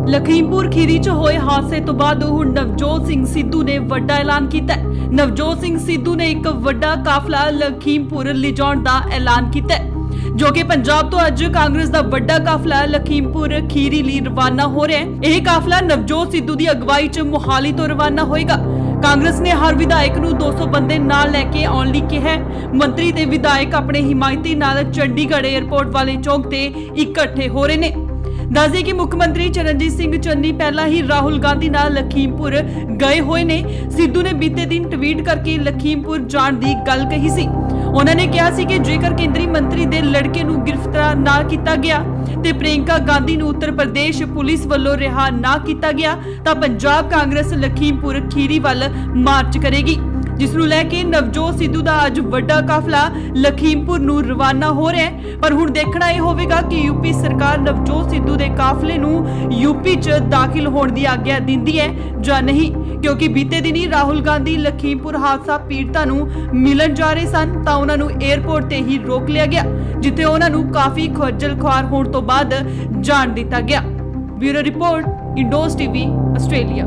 लखीमपुर खीरी च होए हादसे तो बाद हुण नवजोत सिंह सिद्धू ने वड्डा ऐलान किया है। नवजोत सिंह सिद्धू ने एक वड्डा काफला लखीमपुर लिजाउण दा ऐलान किया है, जो कि पंजाब तो अज कांग्रेस दा वड्डा काफला लखीमपुर खीरी लई रवाना हो रहा है। यह काफला नवजोत सिद्धू दी अगवाई च मोहाली तो रवाना होएगा। कांग्रेस ने हर विधायक नूं 200 बंदे नाल लैके आउण लई कहा है। मंत्री ते विधायक अपने हिमायती नाल चंडीगढ़ एयरपोर्ट वाले चौक ते इकट्ठे हो रहे ने। दस कि मुख्यमंत्री चरणजीत सिंह चन्नी पहला ही राहुल गांधी नाल लखीमपुर गए हुए ने। सिद्धू ने बीते दिन ट्वीट करके लखीमपुर जाण दी गल कही सी। उन्होंने कहा सी कि जेकर केंद्रीय मंत्री दे लड़के नूं गिरफ्तार ना किया गया ते प्रियंका गांधी नूं उत्तर प्रदेश पुलिस वालों रिहा ना किया गया तां पंजाब कांग्रेस लखीमपुर खीरी वाल मार्च करेगी, जिस नूं लैके नवजोत सिद्धू दा अज वड्डा काफला लखीमपुर नूं रवाना हो रहा है। पर हुण देखना यह होवेगा कि यूपी सरकार नवजोत सिद्धू दे काफले नूं यूपी च दाखिल होण दी आग्या दिंदी है जां नहीं, क्योंकि बीते दिन ही राहुल गांधी लखीमपुर हादसा पीड़तां नूं मिलन जा रहे सन तां उन्हां नूं एयरपोर्ट ते ही रोक लिया गया, जिथे उन्हां नूं काफी खज्जल खुआर होण तो बाद जाण दिता गया। Bureau report, indoors TV, Australia.